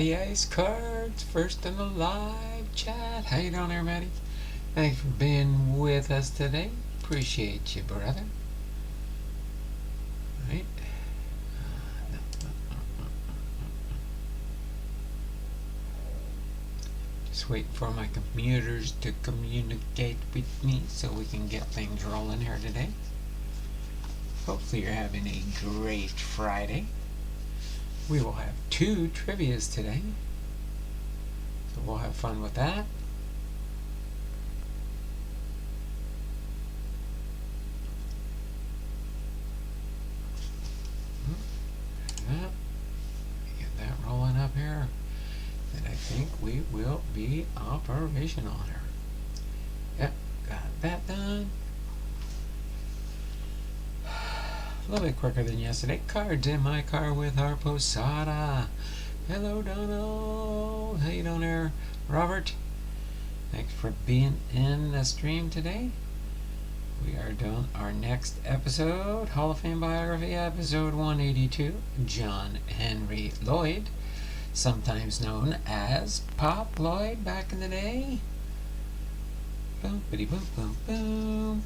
Matty Ice Cards, first in the live chat. How you doing there, Matty? Thanks for being with us today. Appreciate you, brother. Right. Just waiting for my computers to communicate with me so we can get things rolling here today. Hopefully you're having a great Friday. We will have 2 trivias today, so we'll have fun with that. Get that rolling up here, and I think we will be operational here. Yep, got that done. A little bit quicker than yesterday. Cards in my car with our Posada. Hello, Donald. How you doing there, Robert? Thanks for being in the stream today. We are doing our next episode, Hall of Fame Biography, episode 182. John Henry Lloyd, sometimes known as Pop Lloyd back in the day. Boom, bitty, boom, boom, boom.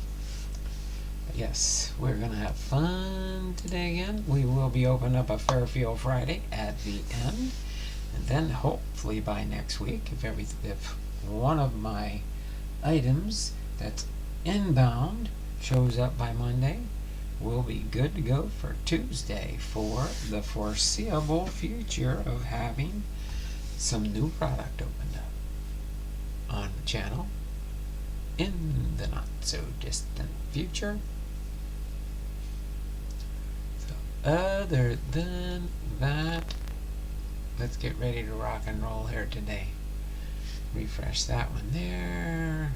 Yes, we're going to have fun today again. We will be opening up a Fairfield Friday at the end. And then hopefully by next week, if one of my items that's inbound shows up by Monday, we'll be good to go for Tuesday for the foreseeable future of having some new product opened up on the channel in the not so distant future. Other than that, let's get ready to rock and roll here today. Refresh that one there.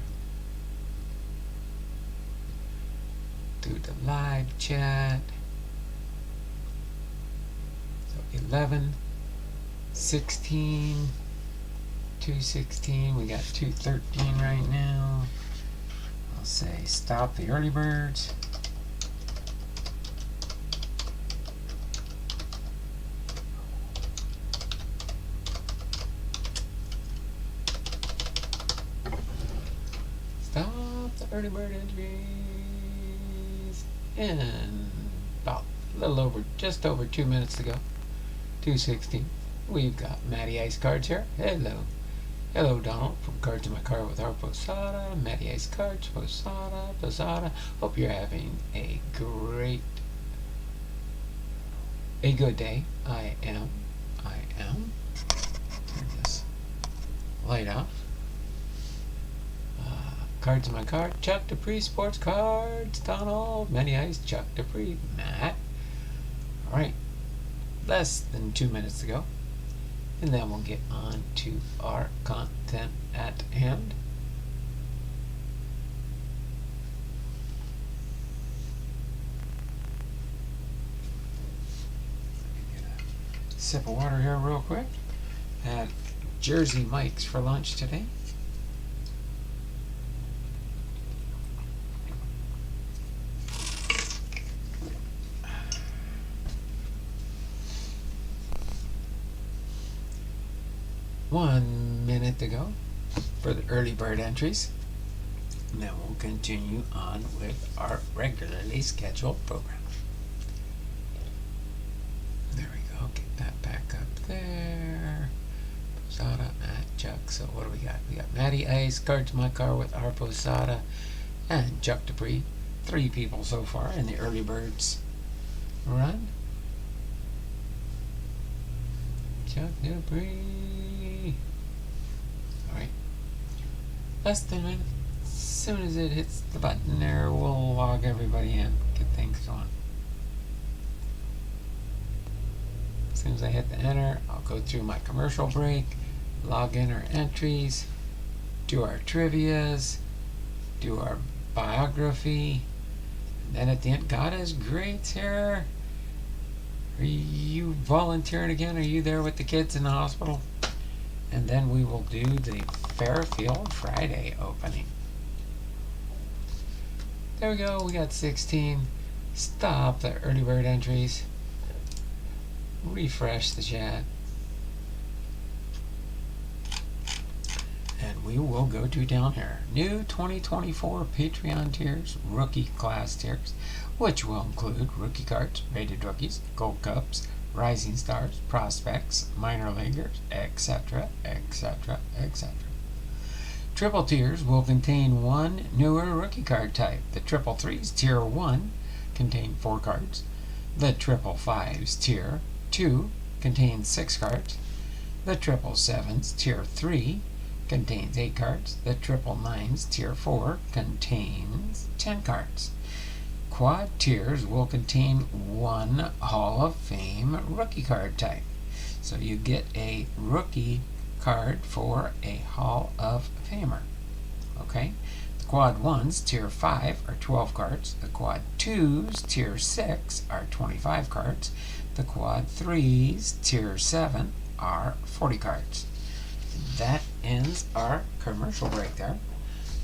Do the live chat. So 11, 16, 216. We got 213 right now. I'll say stop the early birds. Early bird entries, and about a little over, just over 2 minutes to go. 2:16. We've got Matty Ice Cards here. Hello. Hello, Donald from Cards in My Car with our Posada. Matty Ice Cards, Posada, Posada. Hope you're having a good day. I am. Turn this light off. Cards in my car. Chuck Dupree Sports Cards. Donald. Matty Ice. Chuck Dupree. Matt. Alright. Less than 2 minutes to go. And then we'll get on to our content at hand. Let me get a sip of water here real quick. Had Jersey Mike's for lunch today. One minute to go for the early bird entries, and then we'll continue on with our regularly scheduled program. There we go. Get that back up there. Posada, Matt, Chuck. So what do we got? We got Matty Ice, Cards in My Car with our Posada, and Chuck Dupree. 3 people so far in the early birds run. Chuck Dupree. Alright. Less than a minute. As soon as it hits the button there, we'll log everybody in. Get things going. As soon as I hit the enter, I'll go through my commercial break, log in our entries, do our trivias, do our biography, and then at the end, God is great here. Are you volunteering again? Are you there with the kids in the hospital? And then we will do the Fairfield Friday opening. There we go. We got 16. Stop the early bird entries. Refresh the chat. we will go to down here. New 2024 Patreon tiers, rookie class tiers, which will include rookie cards, rated rookies, gold cups, rising stars, prospects, minor leaguers, etc., etc., etc. Triple tiers will contain one newer rookie card type. The triple threes tier 1 contain 4 cards. The triple fives tier 2 contains 6 cards. The triple sevens tier 3 contains 8 cards. The triple nines tier 4 contains 10 cards. Quad tiers will contain one Hall of Fame rookie card type. So you get a rookie card for a Hall of Famer. Okay? The quad 1s tier 5 are 12 cards. The quad 2s tier 6 are 25 cards. The quad 3s tier 7 are 40 cards. That ends our commercial break there.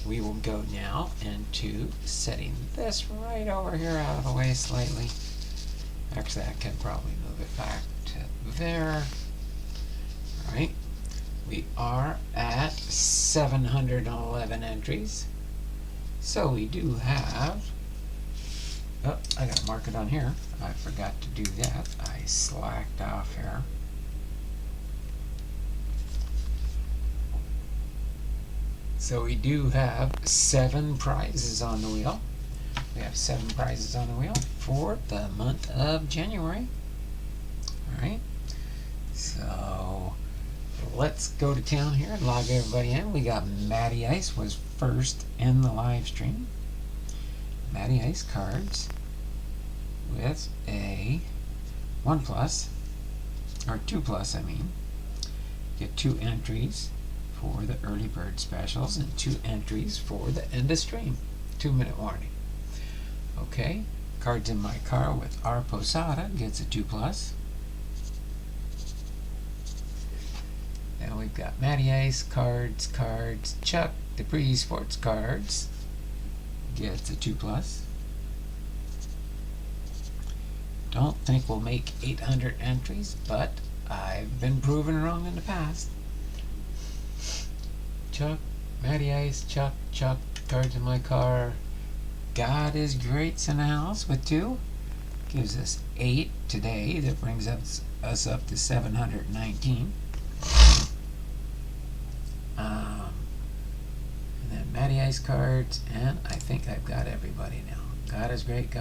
We will go now into setting this right over here out of the way slightly. Actually, I can probably move it back to there. All right. We are at 711 entries. So we do have, oh, I got to mark it on here. I forgot to do that. I slacked off here. So we do have 7 prizes on the wheel. We have 7 prizes on the wheel for the month of January. All right. So let's go to town here and log everybody in. We got Matty Ice was first in the live stream. Matty Ice cards with a 1+, or 2+, I mean. Get 2 entries for the early bird specials and 2 entries for the end of stream. 2-minute warning. Okay, cards in my car with R. Posada gets a 2+. Then we've got Matty Ice cards. Chuck Dupree Sports Cards gets a 2+. Don't think we'll make 800 entries, but I've been proven wrong in the past. Chuck, Matty Ice, Chuck, cards in my car. God is Great's in the house with 2. Gives us 8 today. That brings us up to 719. And then Matty Ice cards, and I think I've got everybody now. God is Great,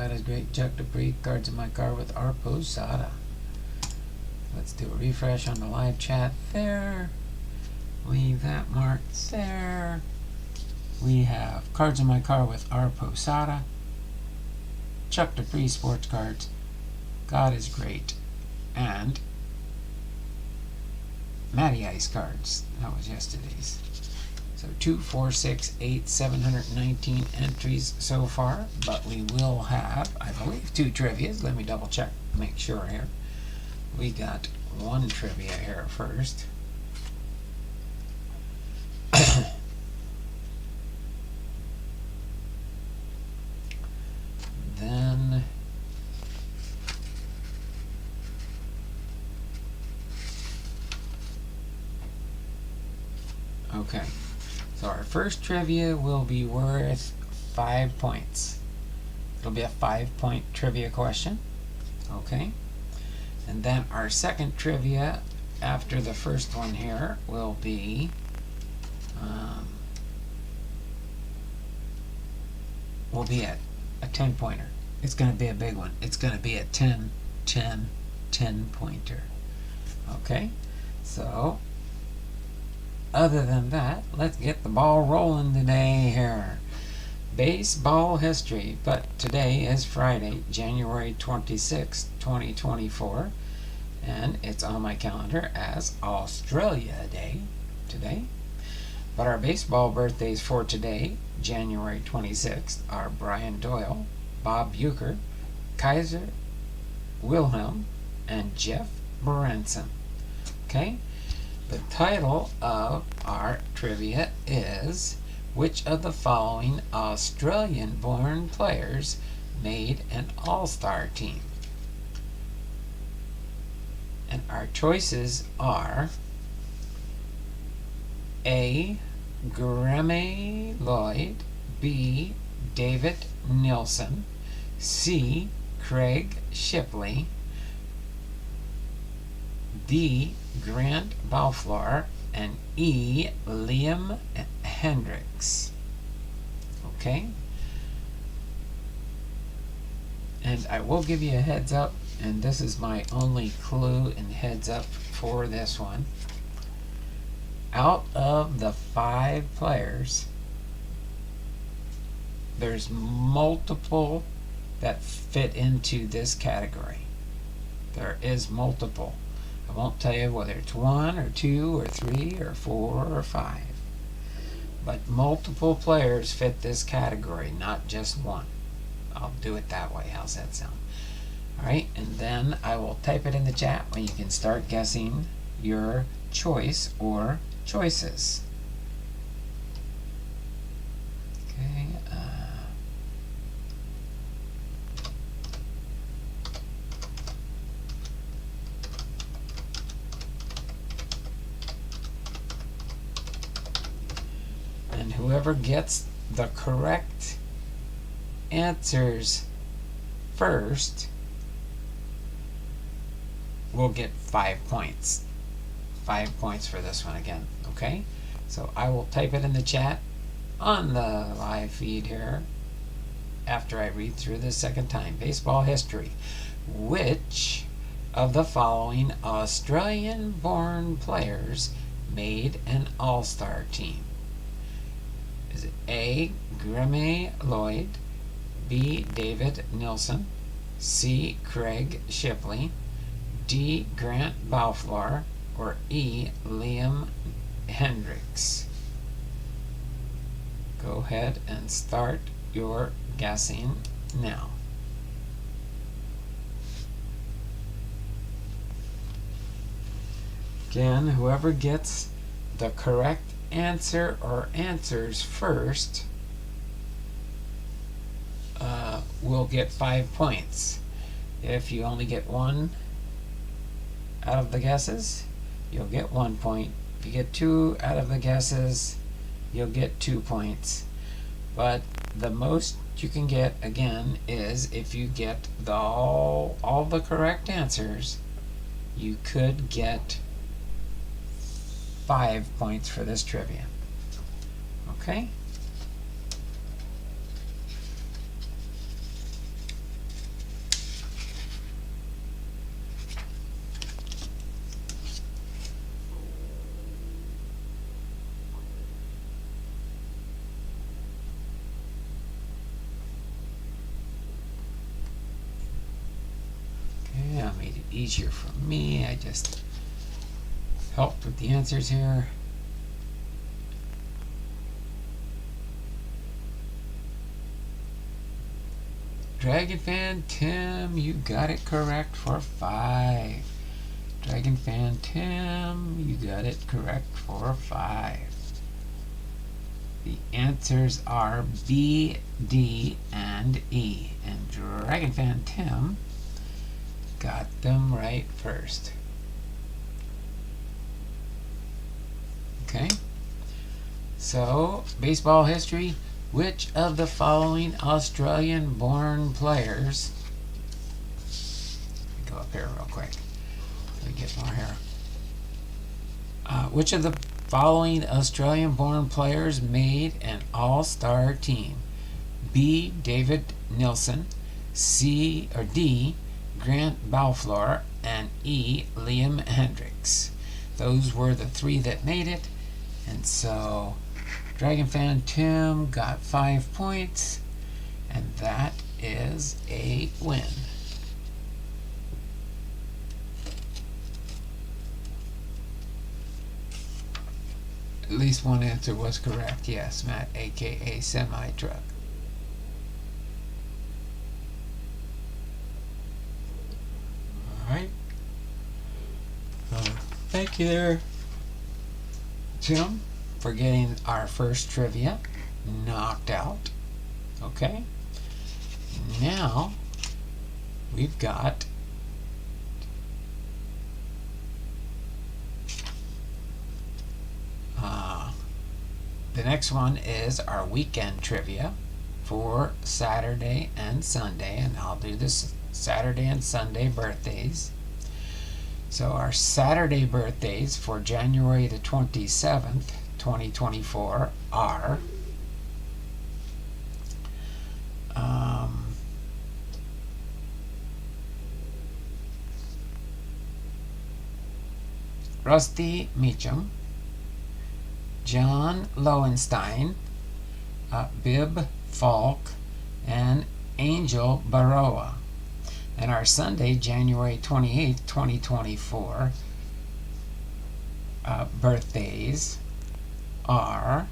Chuck Dupree, cards in my car with R. Posada. Let's do a refresh on the live chat there. Leave that marked there. We have cards in my car with R. Posada, Chuck Dupree Sports Cards, God is Great, and Matty Ice cards. That was yesterday's. So 2, 4, 6, 8, 719 entries so far, but we will have, I believe, 2 trivias. Let me double check, make sure here. We got 1 trivia here first. Then okay, so our first trivia will be worth 5 points. It'll be a 5-point trivia question. Okay, and then our second trivia after the first one here will be a 10-pointer. It's going to be a big one. It's going to be a 10 pointer. Okay, so other than that, let's get the ball rolling today here. Baseball history, but today is Friday, January 26, 2024, and it's on my calendar as Australia Day today. But our baseball birthdays for today, January 26th, are Brian Doyle, Bob Bucher, Kaiser Wilhelm, and Jeff Berenson. Okay? The title of our trivia is, which of the following Australian-born players made an all-star team? And our choices are A. LLOYD, B. David Nilsson, C. Craig Shipley, D. Grant Balfour, and E. Liam Hendricks. Okay? And I will give you a heads up, and this is my only clue and heads up for this one. Out of the 5 players, there's multiple that fit into this category. There is multiple. I won't tell you whether it's 1 or 2 or 3 or 4 or 5. But multiple players fit this category, not just one. I'll do it that way. How's that sound? Alright, and then I will type it in the chat when you can start guessing your choice or choices. Okay. And whoever gets the correct answers first will get 5 points. 5 points for this one again. Okay? So I will type it in the chat on the live feed here after I read through this second time. Baseball history. Which of the following Australian-born players made an all-star team? Is it A. Graeme Lloyd, B. David Nilsson, C. Craig Shipley, D. Grant Balfour, or E. Liam Hendricks? Go ahead and start your guessing now. Again, whoever gets the correct answer or answers first will get 5 points. If you only get 1 out of the guesses, you'll get 1 point. If you get 2 out of the guesses, you'll get 2 points. But the most you can get, again, is if you get all the correct answers, you could get 5 points for this trivia. Okay? Okay, I made it easier for me. I just helped with the answers here. Dragon Fan Tim, you got it correct for 5. Dragon Fan Tim, you got it correct for 5. The answers are B, D, and E. And Dragon Fan Tim got them right first. Okay, so baseball history. Which of the following Australian-born players? Go up here real quick so we get more here. Which of the following Australian-born players made an all-star team? B. David Nilsson, C or D. Grant Balfour, and E. Liam Hendricks. Those were the 3 that made it. And so Dragon Fan Tim got 5 points, and that is a win. At least one answer was correct. Yes, Matt, aka Semi-Truck. Alright. Thank you there, Tim, for getting our first trivia knocked out. Okay, now we've got the next one is our weekend trivia for Saturday and Sunday, and I'll do this Saturday and Sunday birthdays. So our Saturday birthdays for January the 27th, 2024 are Rusty Meacham, John Lowenstein, Bib Falk, and Angel Baroa. And our Sunday, January 28th, 2024 birthdays are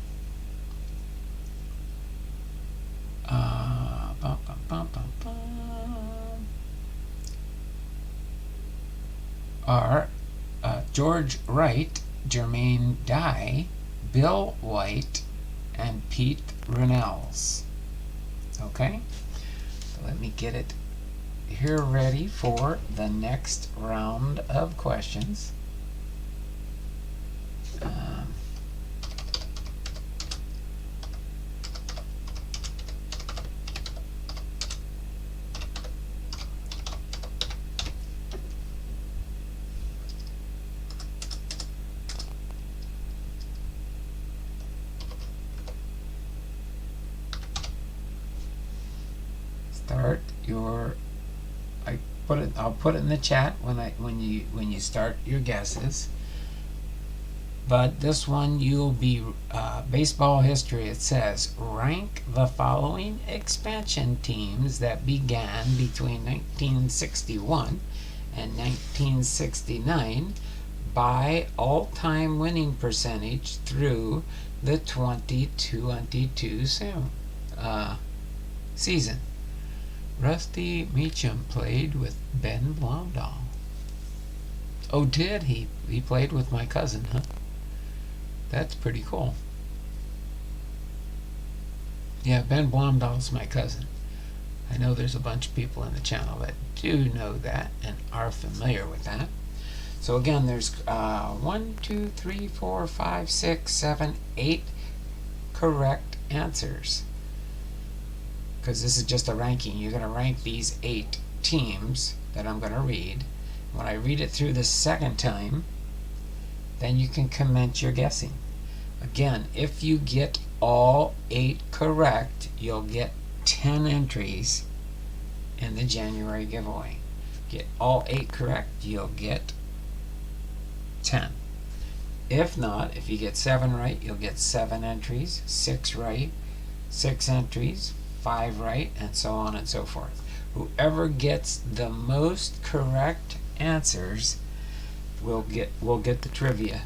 George Wright, Jermaine Dye, Bill White, and Pete Rinells. Okay, so let me get it here ready for the next round of questions. Start your I'll put it in the chat when you start your guesses. But this one you'll be baseball history. It says rank the following expansion teams that began between 1961 and 1969 by all-time winning percentage through the 2022 season. Rusty Meacham played with Ben Blomdahl. Oh, did he? He played with my cousin, huh? That's pretty cool. Yeah, Ben Blomdahl's my cousin. I know there's a bunch of people in the channel that do know that and are familiar with that. So again, there's 1, 2, 3, 4, 5, 6, 7, 8 correct answers. Because this is just a ranking. You're going to rank these 8 teams that I'm going to read. When I read it through the second time, then you can commence your guessing. Again, if you get all 8 correct, you'll get 10 entries in the January giveaway. Get all 8 correct, you'll get 10. If not, if you get 7 right, you'll get 7 entries. 6 right, 6 entries. 5 right, and so on and so forth. Whoever gets the most correct answers will get the trivia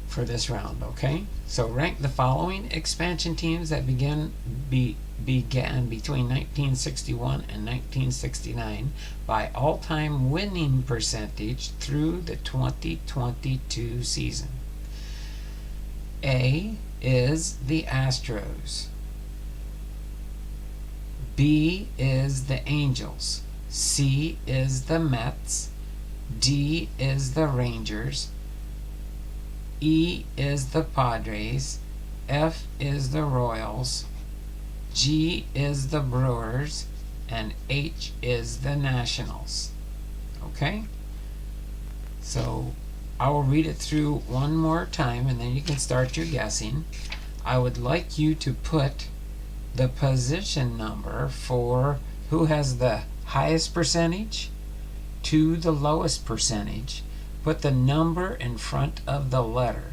for this round. Okay, so rank the following expansion teams that began between 1961 and 1969 by all-time winning percentage through the 2022 season. A is the Astros. B is the Angels. C is the Mets. D is the Rangers. E is the Padres. F is the Royals. G is the Brewers. And H is the Nationals. Okay? So I will read it through one more time and then you can start your guessing. I would like you to put the position number for who has the highest percentage to the lowest percentage. Put the number in front of the letter.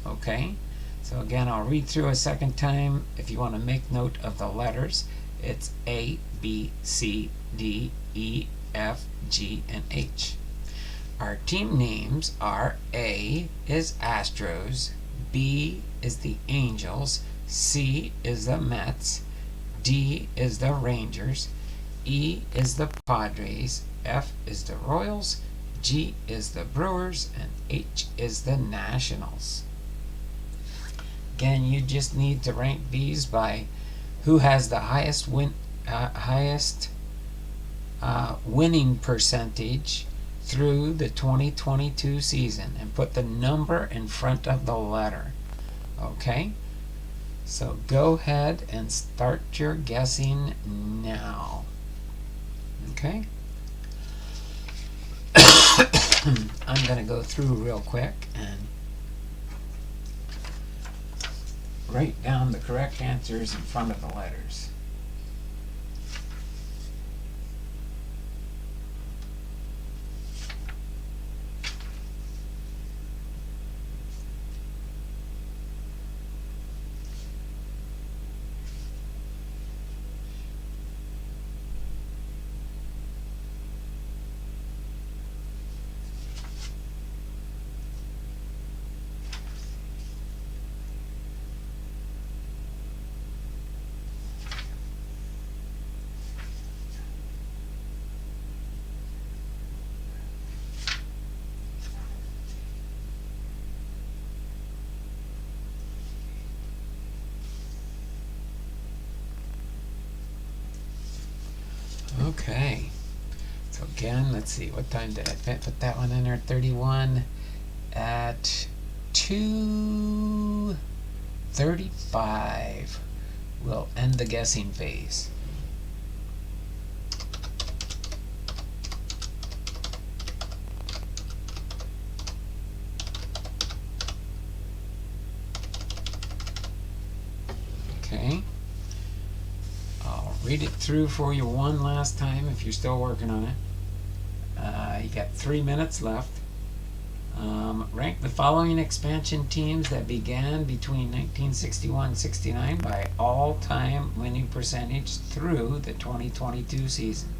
Okay? So again, I'll read through a second time. If you want to make note of the letters, it's A, B, C, D, E, F, G, and H. Our team names are A is Astros, B is the Angels, C is the Mets, D is the Rangers, E is the Padres, F is the Royals, G is the Brewers, and H is the Nationals. Again, you just need to rank these by who has the highest winning percentage through the 2022 season and put the number in front of the letter. Okay? So go ahead and start your guessing now. Okay? I'm going to go through real quick and write down the correct answers in front of the letters. Okay, so again, let's see, what time did I put that one in there? 31 at 2:35. We'll end the guessing phase. Okay. Read it through for you one last time if you're still working on it. You got 3 minutes left. Rank the following expansion teams that began between 1961-69 by all-time winning percentage through the 2022 season.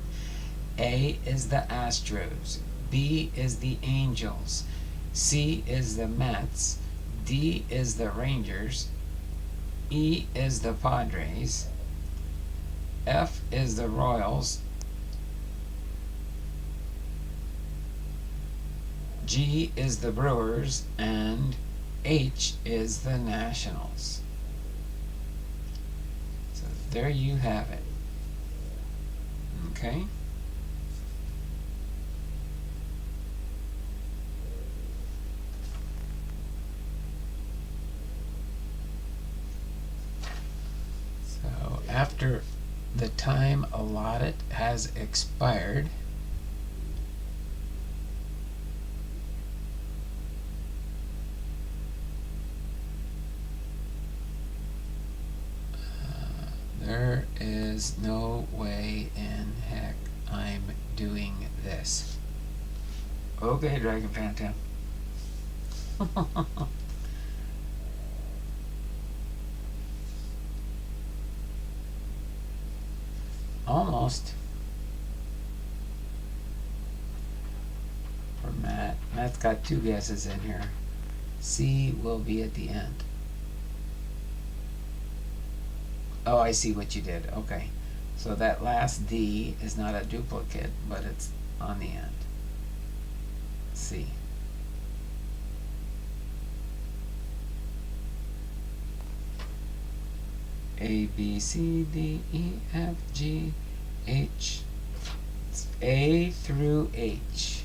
A is the Astros. B is the Angels. C is the Mets. D is the Rangers. E is the Padres. F is the Royals. G is the Brewers, and H is the Nationals. So there you have it. Okay? So after the time allotted has expired, there is no way in heck I'm doing this. Okay, Dragon Phantom. Almost. For Matt. Matt's got 2 guesses in here. C will be at the end. Oh, I see what you did. Okay. So that last D is not a duplicate, but it's on the end. C. A, B, C, D, E, F, G, H. It's A through H.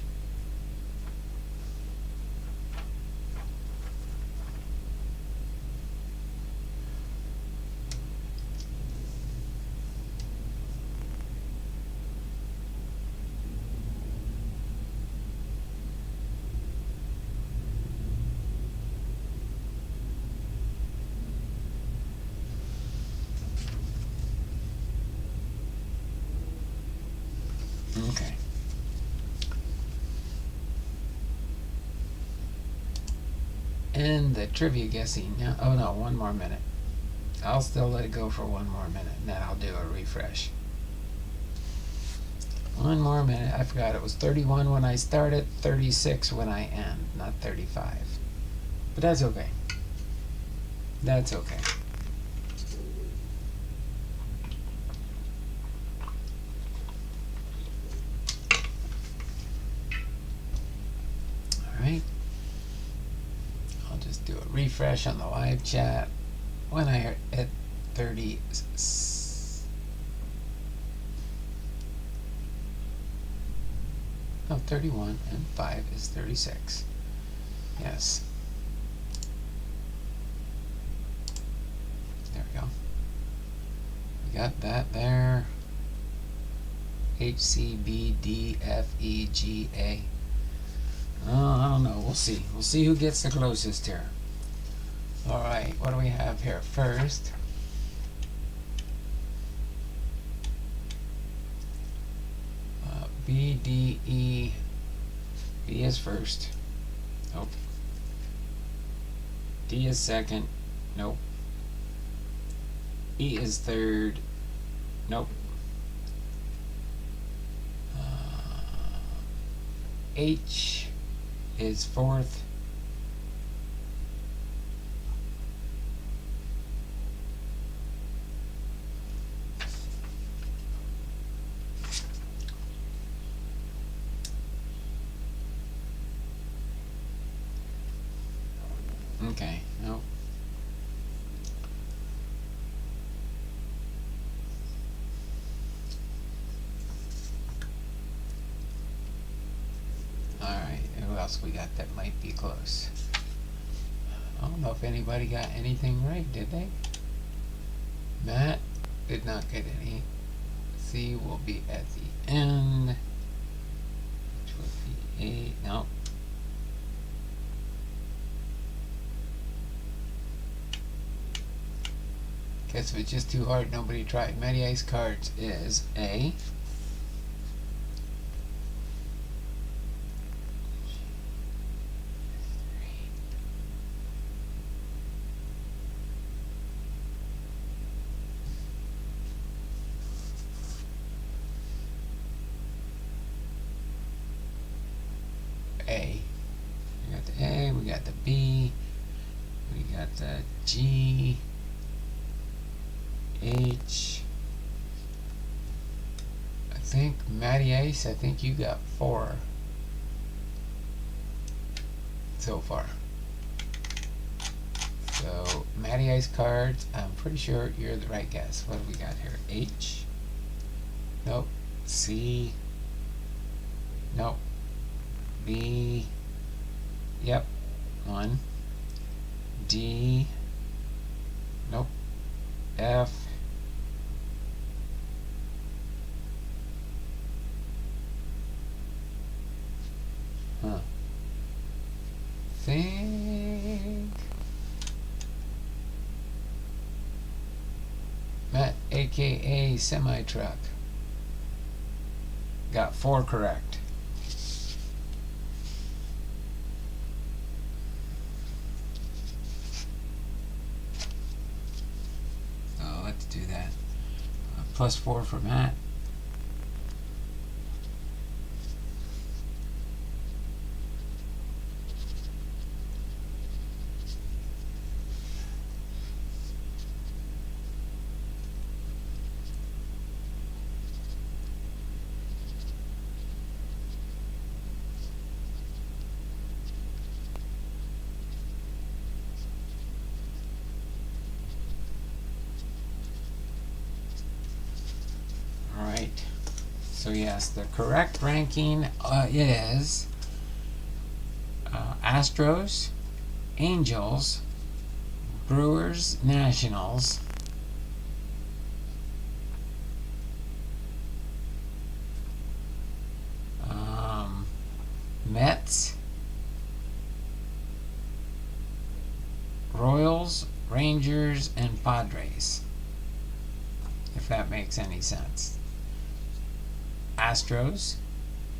Okay. And the trivia guessing now. Oh no, 1 more minute. I'll still let it go for 1 more minute, and then I'll do a refresh. 1 more minute. I forgot it was 31 when I started, 36 when I end, not 35. But that's okay. That's okay. Alright. I'll just do a refresh on the live chat when I hit 30. No, 31 and 5 is 36. Yes. got that there. H, C, B, D, F, E, G, A. Oh, I don't know. We'll see. We'll see who gets the closest here. Alright, what do we have here? First, B, D, E. B is first. Nope. D is second. Nope. E is third. Nope. H is fourth. Okay, nope. Alright, who else we got that might be close? I don't know if anybody got anything right, did they? Matt did not get any. C will be at the end. Which would be 8. Nope. Guess if it's just too hard, nobody tried. Matty Ice Cards is A. A. We got the A, we got the B, we got the G, H. I think Matty Ice, I think you got 4 so far. So Matty Ice Cards, I'm pretty sure you're the right guess. What do we got here? H? Nope. C? Nope. B? Yep. 1. D? Nope. F? Huh. Think Matt, aka Semi Truck, got 4 correct. So let's do that. +4 for Matt. So yes, the correct ranking is Astros, Angels, Brewers, Nationals, Mets, Royals, Rangers, and Padres, if that makes any sense. Astros,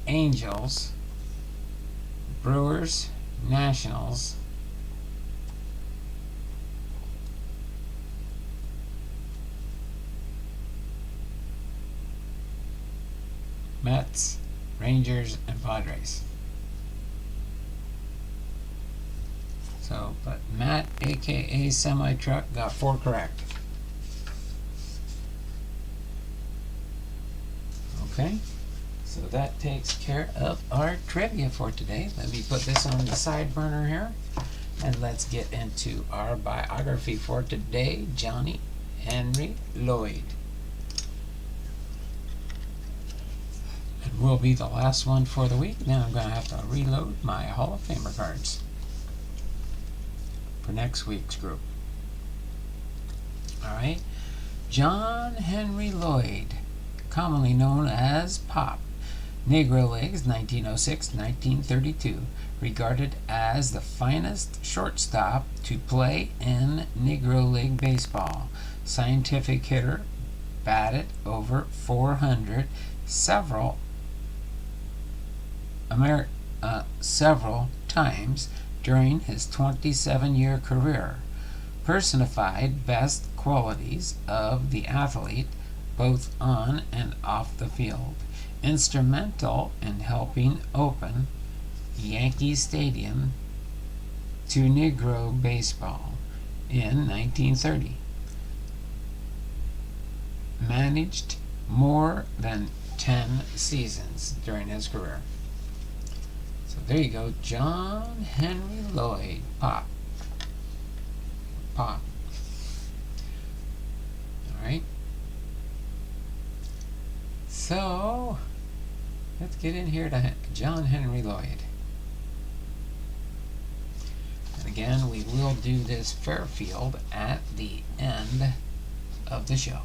Angels, Brewers, Nationals, Mets, Rangers, and Padres. So, but Matt, aka Semi Truck, got 4 correct. Okay, so that takes care of our trivia for today. Let me put this on the side burner here, and let's get into our biography for today. Johnny Henry Lloyd. And will be the last one for the week. Now I'm going to have to reload my Hall of Famer cards for next week's group. Alright, John Henry Lloyd, commonly known as Pop. Negro Leagues 1906-1932, regarded as the finest shortstop to play in Negro League baseball. Scientific hitter, batted over 400 several times during his 27-year career. Personified best qualities of the athlete both on and off the field. Instrumental in helping open Yankee Stadium to Negro baseball in 1930. Managed more than 10 seasons during his career. So there you go, John Henry Lloyd, Pop. All right. So let's get in here to John Henry Lloyd. And again, we will do this Fairfield at the end of the show.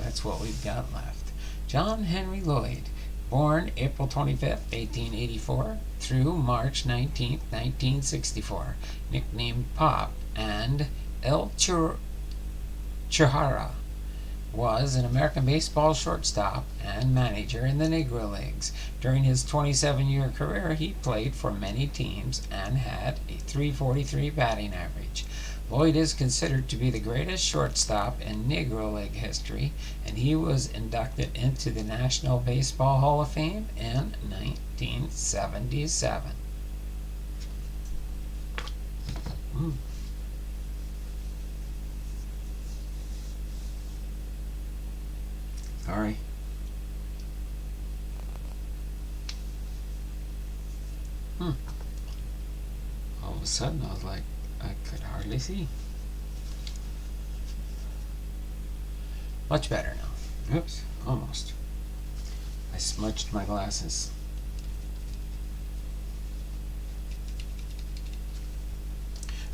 That's what we've got left. John Henry Lloyd, born April 25th, 1884 through March 19th, 1964, nicknamed Pop and El Chihara, was an American baseball shortstop and manager in the Negro Leagues. During his 27-year career, he played for many teams and had a .343 batting average. Lloyd is considered to be the greatest shortstop in Negro League history, and he was inducted into the National Baseball Hall of Fame in 1977. Sorry. All of a sudden, I was like, I could hardly see. Much better now. Oops, almost. I smudged my glasses.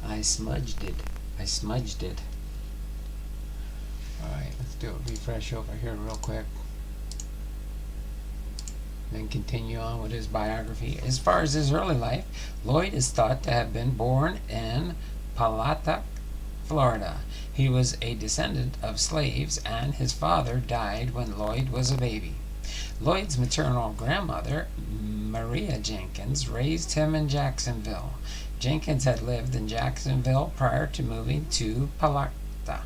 I smudged it. Alright, let's do a refresh over here real quick. Then continue on with his biography. As far as his early life, Lloyd is thought to have been born in Palatka, Florida. He was a descendant of slaves, and his father died when Lloyd was a baby. Lloyd's maternal grandmother, Maria Jenkins, raised him in Jacksonville. Jenkins had lived in Jacksonville prior to moving to Palatka.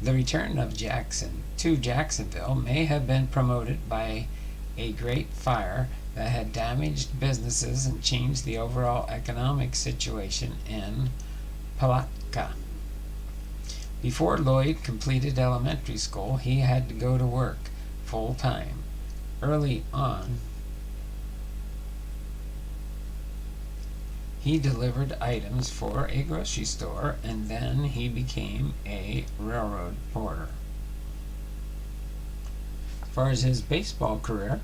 The return of Jackson to Jacksonville may have been promoted by a great fire that had damaged businesses and changed the overall economic situation in Palatka. Before Lloyd completed elementary school, he had to go to work full time. Early on, he delivered items for a grocery store, and then he became a railroad porter. As far as his baseball career,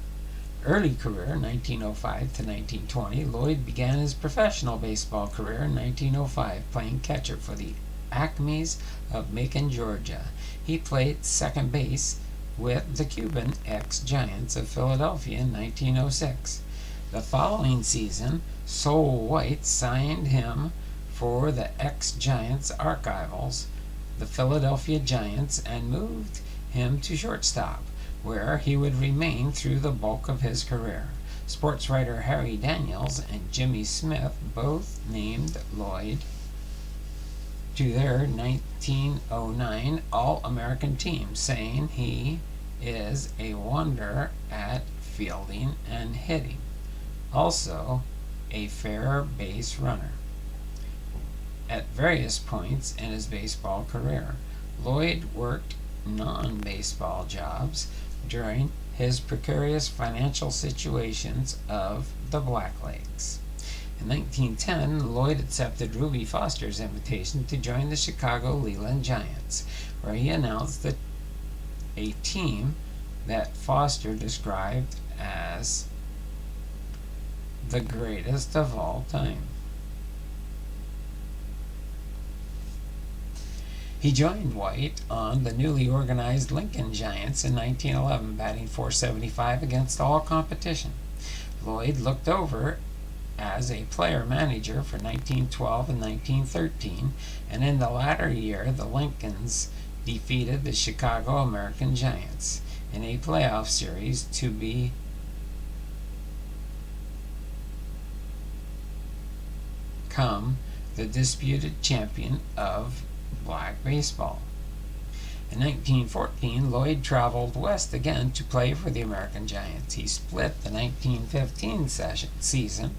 early career, 1905 to 1920, Lloyd began his professional baseball career in 1905, playing catcher for the Acmes of Macon, Georgia. He played second base with the Cuban ex-Giants of Philadelphia in 1906. The following season, Sol White signed him for the ex-Giants archivals, the Philadelphia Giants, and moved him to shortstop, where he would remain through the bulk of his career. Sports writer Harry Daniels and Jimmy Smith both named Lloyd to their 1909 All-American team, saying he is a wonder at fielding and hitting. Also, a fair base runner. At various points in his baseball career, Lloyd worked non-baseball jobs during his precarious financial situations of the Blacklegs. In 1910, Lloyd accepted Ruby Foster's invitation to join the Chicago Leland Giants, where he announced that a team that Foster described as the greatest of all time. He joined White on the newly organized Lincoln Giants in 1911, batting .475 against all competition. Lloyd looked over as a player manager for 1912 and 1913, and in the latter year the Lincolns defeated the Chicago American Giants in a playoff series to become the disputed champion of black baseball. In 1914, Lloyd traveled west again to play for the American Giants. He split the 1915 season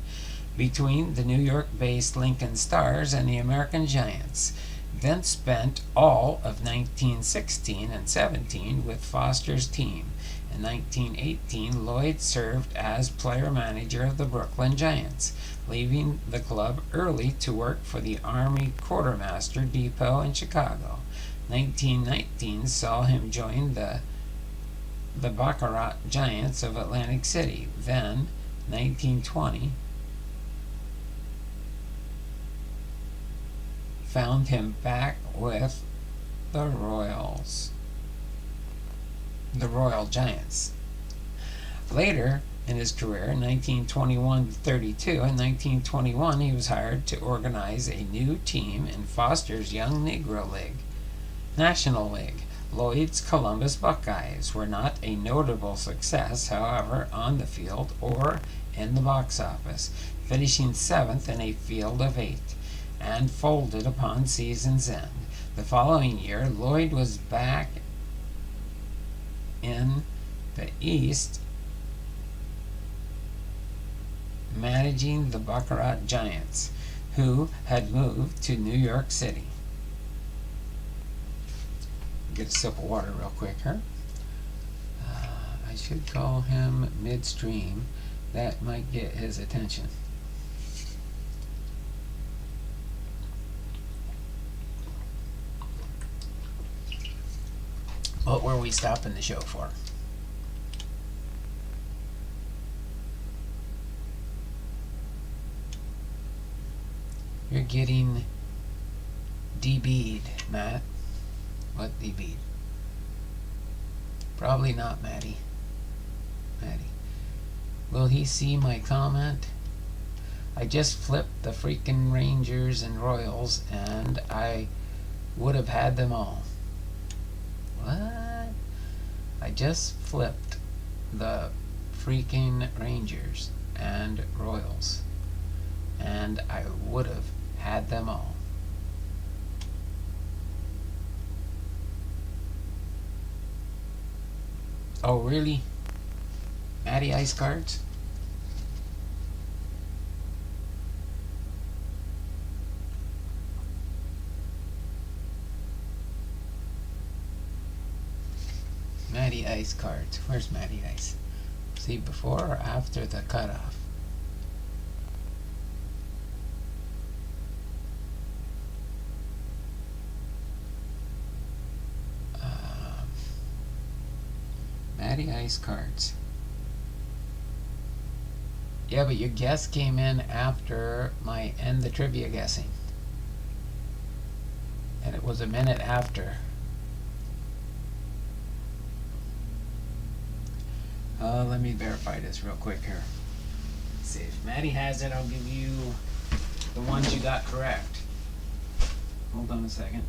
between the New York-based Lincoln Stars and the American Giants, then spent all of 1916 and 17 with Foster's team. In 1918, Lloyd served as player manager of the Brooklyn Giants, leaving the club early to work for the Army Quartermaster Depot in Chicago. 1919 saw him join the Baccarat Giants of Atlantic City. Then, 1920, found him back with the Royal Giants. Later in his career, in 1921-32 and 1921, he was hired to organize a new team in Foster's Young Negro League. National League. Lloyd's Columbus Buckeyes were not a notable success, however, on the field or in the box office, finishing 7th in a field of 8, and folded upon season's end. The following year, Lloyd was back in the East, managing the Baccarat Giants, who had moved to New York City. Get a sip of water real quick here. I should call him midstream. That might get his attention. What were we stopping the show for? You're getting DB'd, Matt. What DB'd? Probably not Maddie. Will he see my comment? I just flipped the freaking Rangers and Royals and I would have had them all. What? I just flipped the freaking Rangers and Royals and I would have had them all. Oh, really? Matty Ice Cards? Matty Ice Cards. Where's Matty Ice? See, before or after the cutoff? Matty Ice Cards. Yeah, but your guess came in after my end the trivia guessing. And it was a minute after. Let me verify this real quick here. Let's see, if Maddie has it, I'll give you the ones you got correct. Hold on a second.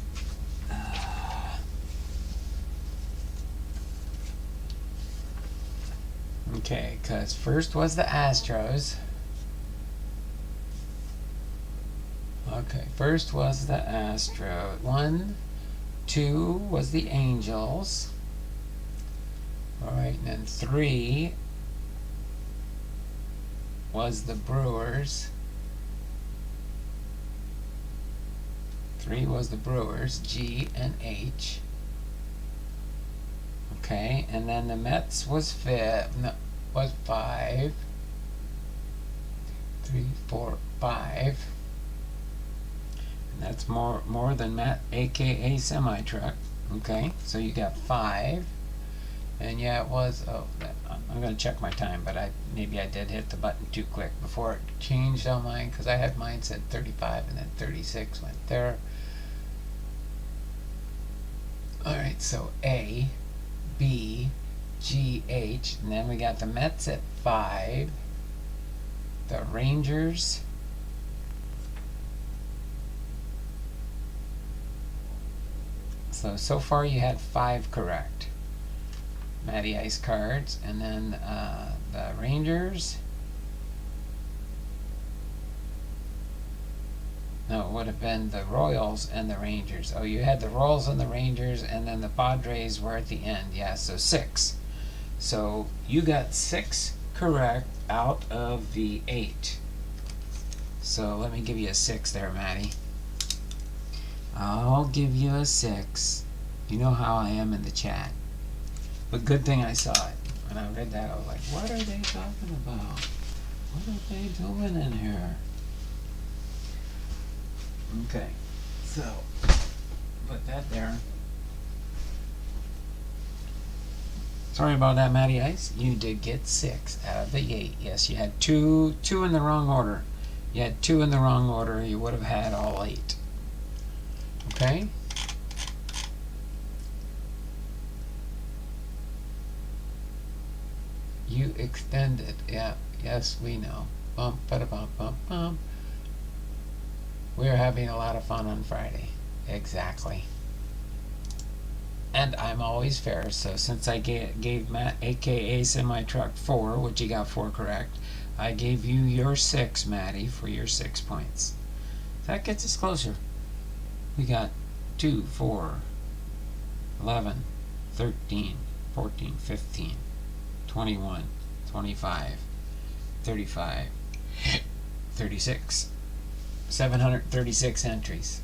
Okay, because first was the Astros. Okay, first was the Astros. 1, 2 was the Angels. Alright, and then 3 was the Brewers. 3 was the Brewers, G and H. Okay, and then the Mets was 5. 3, 4, 5. And that's more than Matt, aka Semi Truck. Okay, so you got 5. And yeah, it was. Oh, I'm gonna check my time, but maybe I did hit the button too quick before it changed on mine, because I had mine said 35 and then 36 went there. Alright, so A, B, G, H, and then we got the Mets at 5, the Rangers so far you had 5 correct. Matty Ice cards, and then the Rangers. No, it would have been the Royals and the Rangers. Oh, you had the Royals and the Rangers, and then the Padres were at the end. Yeah, so 6. So you got 6 correct out of the 8. So let me give you a 6 there, Matty. I'll give you a 6. You know how I am in the chat. But good thing I saw it. When I read that, I was like, what are they talking about? What are they doing in here? Okay, so put that there. Sorry about that, Matty Ice. You did get 6 out of the 8. Yes, you had two in the wrong order. You had 2 in the wrong order. You would have had all 8. Okay? You extended. Yeah, yes, we know. Bump, bada, bump, bump, bump. We're having a lot of fun on Friday. Exactly. And I'm always fair, so since I gave Matt, aka Semi Truck, 4, which you got 4 correct, I gave you your 6, Matty, for your 6 points. That gets us closer. We got 2, 4, 11, 13, 14, 15, 21, 25, 35, 36. 736 entries.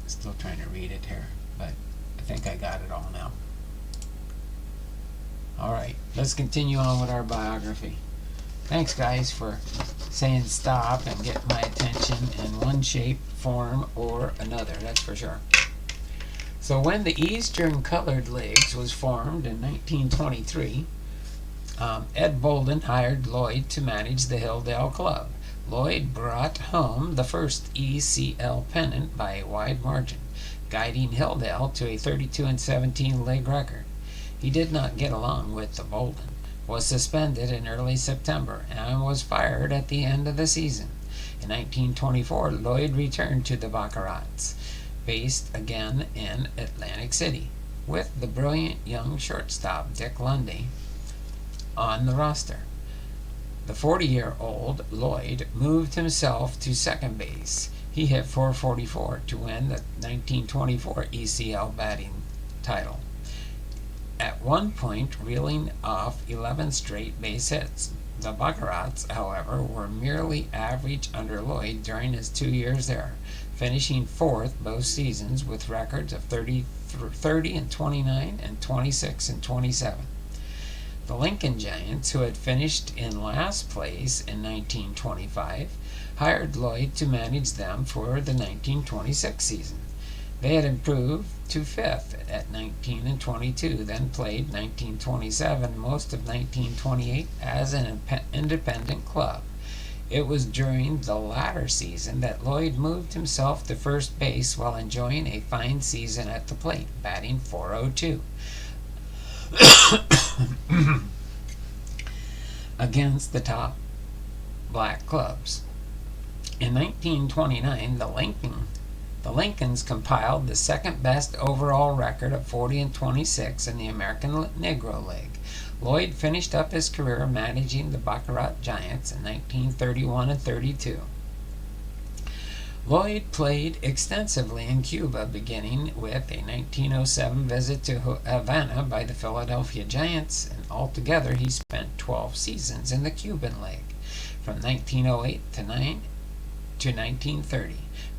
Still trying to read it here, but I think I got it all now. Alright, let's continue on with our biography. Thanks, guys, for saying stop and getting my attention in one shape, form, or another, that's for sure. So when the Eastern Colored Leagues was formed in 1923, Ed Bolden hired Lloyd to manage the Hilldale Club. Lloyd brought home the first ECL pennant by a wide margin, guiding Hilldale to a 32-17 league record. He did not get along with the Bolden, was suspended in early September, and was fired at the end of the season. In 1924, Lloyd returned to the Baccarats, based again in Atlantic City, with the brilliant young shortstop Dick Lundy on the roster. The 40-year-old Lloyd moved himself to second base. He hit .444 to win the 1924 ECL batting title, at one point reeling off 11 straight base hits. The Baccarats, however, were merely average under Lloyd during his 2 years there, finishing 4th both seasons with records of 30 and 29 and 26 and 27. The Lincoln Giants, who had finished in last place in 1925, hired Lloyd to manage them for the 1926 season. They had improved to 5th at 19 and 22, then played 1927 most of 1928 as an independent club. It was during the latter season that Lloyd moved himself to first base while enjoying a fine season at the plate, batting .402. against the top black clubs. In 1929, the Lincolns compiled the second best overall record of 40 and 26 in the American Negro League. Lloyd finished up his career managing the Baccarat Giants in 1931 and 32. Lloyd played extensively in Cuba, beginning with a 1907 visit to Havana by the Philadelphia Giants, and altogether he spent 12 seasons in the Cuban League, from 1908 to 1930,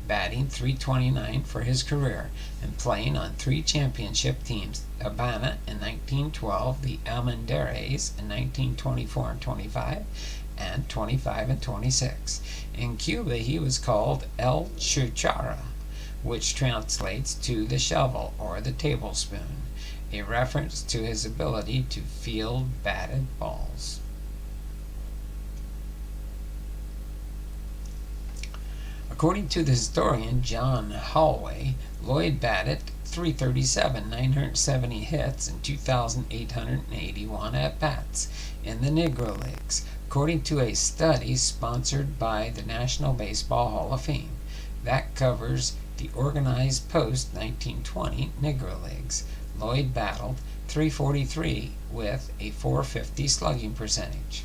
batting .329 for his career, and playing on 3 championship teams: Havana in 1912, the Almendares in 1924 and 25, and 25 and 26. In Cuba, he was called El Chuchara, which translates to the shovel or the tablespoon, a reference to his ability to field batted balls. According to the historian John Holloway, Lloyd batted .337, 970 hits, and 2,881 at-bats in the Negro Leagues, according to a study sponsored by the National Baseball Hall of Fame that covers the organized post-1920 Negro Leagues. Lloyd battled .343 with a .450 slugging percentage.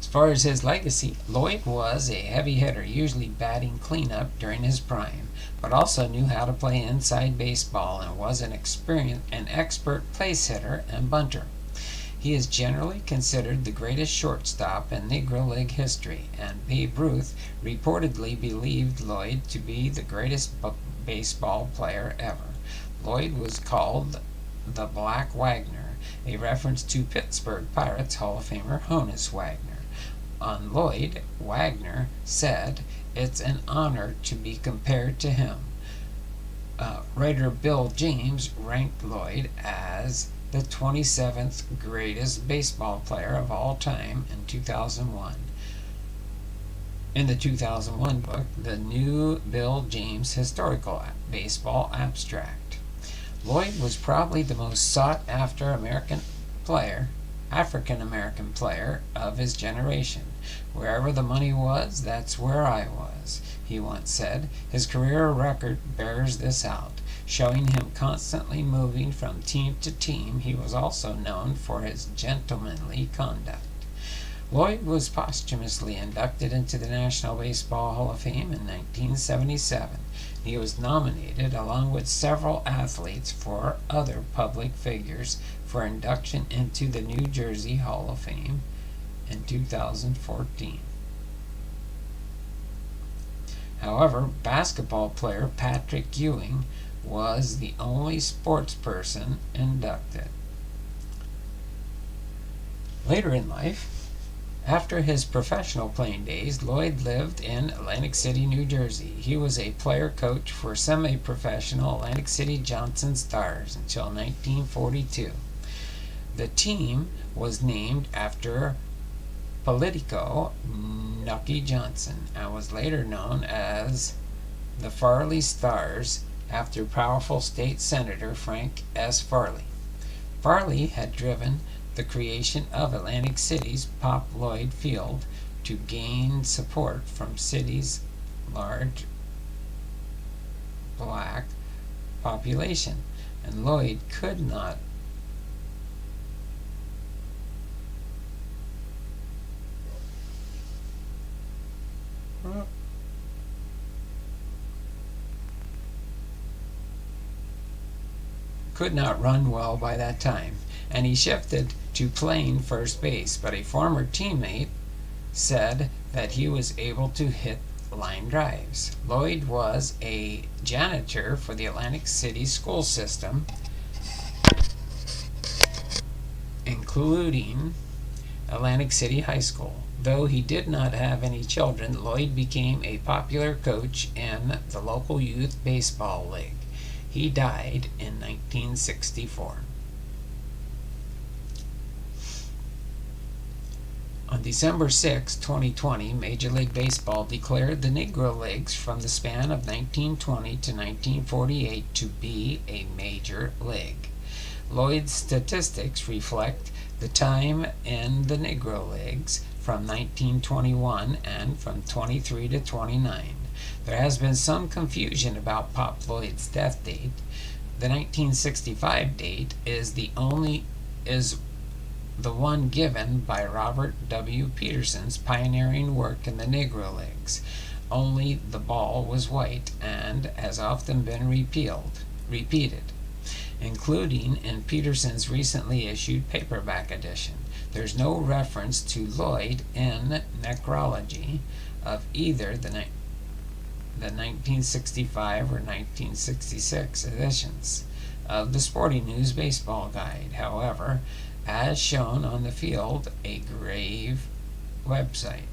As far as his legacy, Lloyd was a heavy hitter, usually batting cleanup during his prime, but also knew how to play inside baseball and was an expert place hitter and bunter. He is generally considered the greatest shortstop in Negro League history, and Babe Ruth reportedly believed Lloyd to be the greatest baseball player ever. Lloyd was called the Black Wagner, a reference to Pittsburgh Pirates Hall of Famer Honus Wagner. On Lloyd, Wagner said, "It's an honor to be compared to him." Writer Bill James ranked Lloyd as the 27th greatest baseball player of all time in 2001. In the 2001 book, The New Bill James Historical Baseball Abstract. Lloyd was probably the most sought-after African-American player of his generation. "Wherever the money was, that's where I was," he once said. His career record bears this out, showing him constantly moving from team to team. He was also known for his gentlemanly conduct. Lloyd was posthumously inducted into the National Baseball Hall of Fame in 1977. He was nominated, along with several athletes for other public figures, for induction into the New Jersey Hall of Fame in 2014. However, basketball player Patrick Ewing was the only sports person inducted. Later in life, after his professional playing days, Lloyd lived in Atlantic City, New Jersey. He was a player coach for semi-professional Atlantic City Johnson Stars until 1942. The team was named after Politico Nucky Johnson and was later known as the Farley Stars after powerful state senator Frank S. Farley. Farley had driven the creation of Atlantic City's Pop Lloyd Field to gain support from city's large black population, and Lloyd could not run well by that time, and he shifted to playing first base, but a former teammate said that he was able to hit line drives. Lloyd was a janitor for the Atlantic City school system, including Atlantic City High School. Though he did not have any children, Lloyd became a popular coach in the local youth baseball league. He died in 1964. On December 6, 2020, Major League Baseball declared the Negro Leagues from the span of 1920 to 1948 to be a major league. Lloyd's statistics reflect the time in the Negro Leagues from 1921 and from 23 to 29. There has been some confusion about Pop Lloyd's death date. The 1965 date is the one given by Robert W. Peterson's pioneering work in the Negro Leagues. Only the ball was white and has often been repeated, including in Peterson's recently issued paperback edition. There's no reference to Lloyd in necrology of either the 1965 or 1966 editions of the Sporting News Baseball Guide. However, as shown on the Field a Grave website,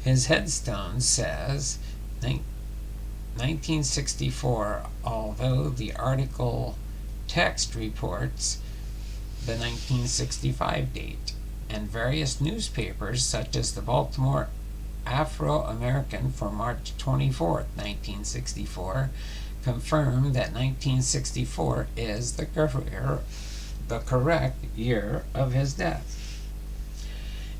his headstone says 1964, although the article text reports the 1965 date, and various newspapers such as the Baltimore Afro-American for March 24th, 1964, confirmed that 1964 is the correct year of his death.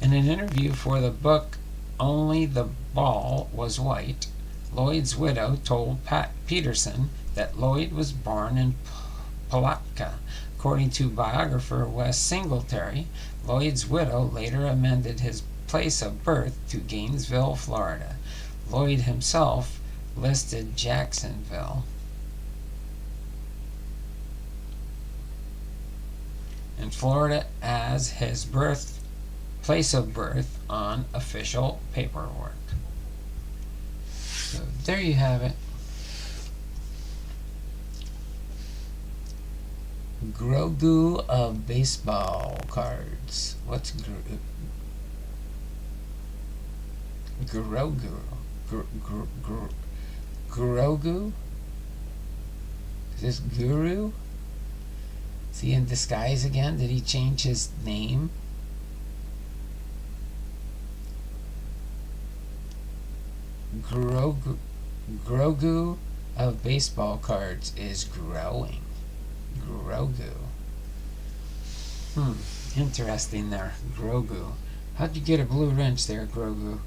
In an interview for the book Only the Ball Was White, Lloyd's widow told Peterson that Lloyd was born in Palatka. According to biographer Wes Singletary, Lloyd's widow later amended his place of birth to Gainesville, Florida. Lloyd himself listed Jacksonville in Florida as his place of birth on official paperwork. So there you have it. Grogu of baseball cards. What's Grogu? Grogu? Is this Guru? Is he in disguise again? Did he change his name? Grogu of baseball cards is growing. Grogu. Interesting there. Grogu. How'd you get a blue wrench there, Grogu?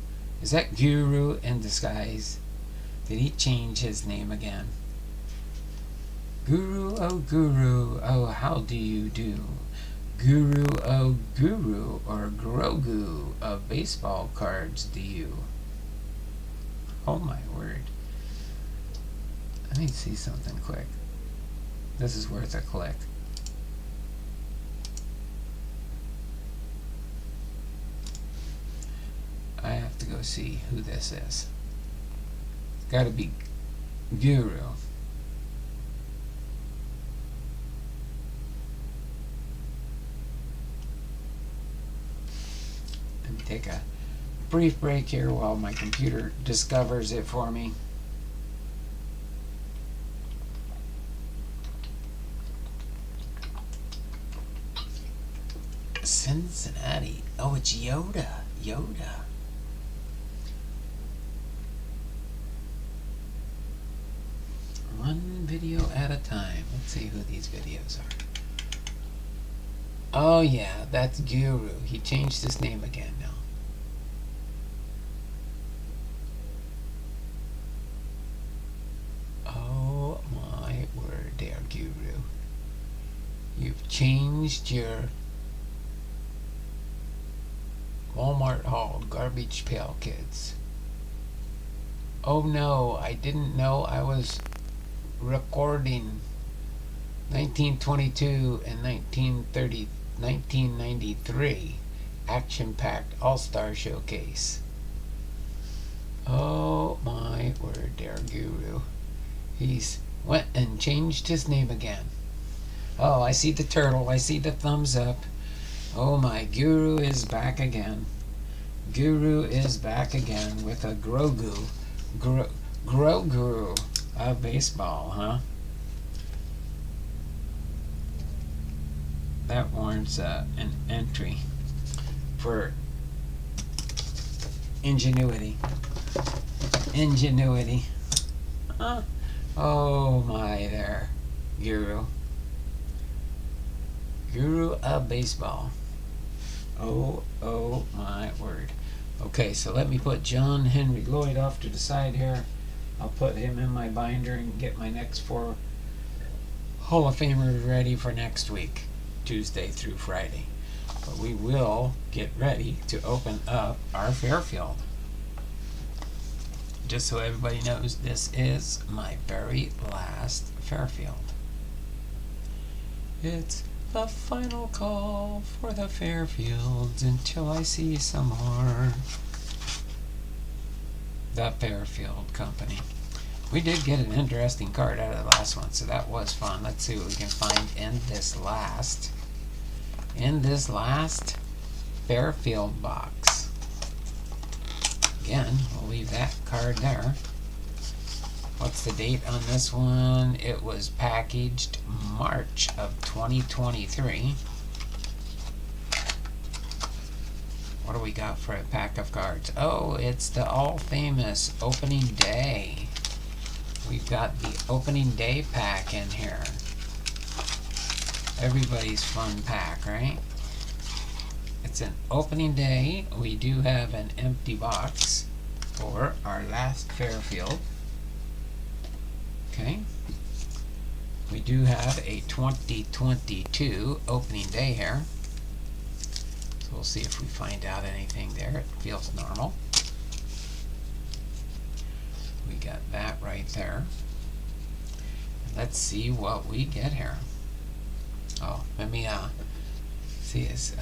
Is that Guru in disguise? Did he change his name again? Guru, oh how do you do? Guru, oh Guru, or Grogu of baseball cards do you? Oh my word. Let me see something quick. This is worth a click. I have to go see who this is. It's gotta be Guru. Let me take a brief break here while my computer discovers it for me. Cincinnati. Oh, it's Yoda. Yoda. One video at a time. Let's see who these videos are. Oh yeah, that's Guru. He changed his name again now. Oh my word there, Guru. You've changed your Walmart haul garbage pail kids. Oh no, I didn't know I was recording 1922 and 1993 action-packed all-star showcase. Oh my word there, Guru. He's went and changed his name again. Oh, I see the turtle. I see the thumbs up. Oh my, Guru is back again. Guru is back again with a Grogu. Grogu of baseball, huh? That warrants an entry for ingenuity. Ingenuity. Huh? Oh my there, Guru. Guru of baseball. Oh my word. Okay, so let me put John Henry Lloyd off to the side here. I'll put him in my binder and get my next 4 Hall of Famers ready for next week, Tuesday through Friday. But we will get ready to open up our Fairfield. Just so everybody knows, this is my very last Fairfield. It's the final call for the Fairfields until I see some more. The Fairfield Company. We did get an interesting card out of the last one, so that was fun. Let's see what we can find in this last Fairfield box. Again, we'll leave that card there. What's the date on this one? It was packaged March of 2023. What do we got for a pack of cards? Oh, it's the all-famous opening day. We've got the opening day pack in here. Everybody's fun pack, right? It's an opening day. We do have an empty box for our last Fairfield. Okay. We do have a 2022 opening day here. So we'll see if we find out anything there. It feels normal. We got that right there. Let's see what we get here. Oh, let me see, is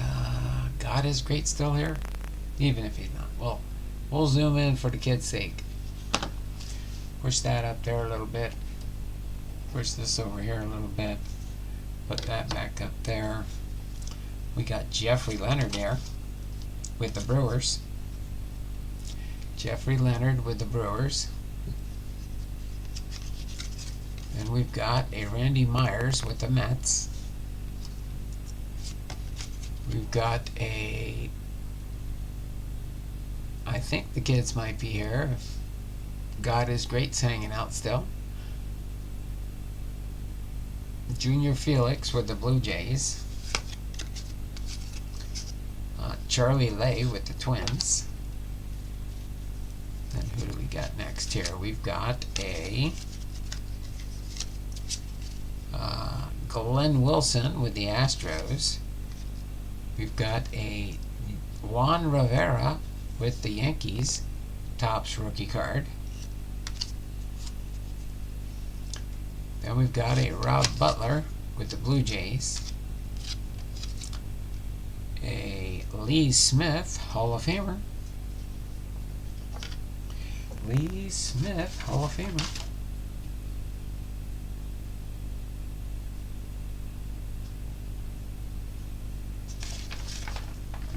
God is Great still here? Even if he's not. Well, we'll zoom in for the kids' sake. Push that up there a little bit. Push this over here a little bit. Put that back up there. We got Jeffrey Leonard there with the Brewers. Jeffrey Leonard with the Brewers. And we've got a Randy Myers with the Mets. We've got a, I think the kids might be here. God is Great's hanging out still. Junior Felix with the Blue Jays. Charlie Lay with the Twins. And who do we got next here? We've got a Glenn Wilson with the Astros. We've got a Juan Rivera with the Yankees, Topps rookie card. Then we've got a Rob Butler with the Blue Jays. A Lee Smith, Hall of Famer. Lee Smith, Hall of Famer.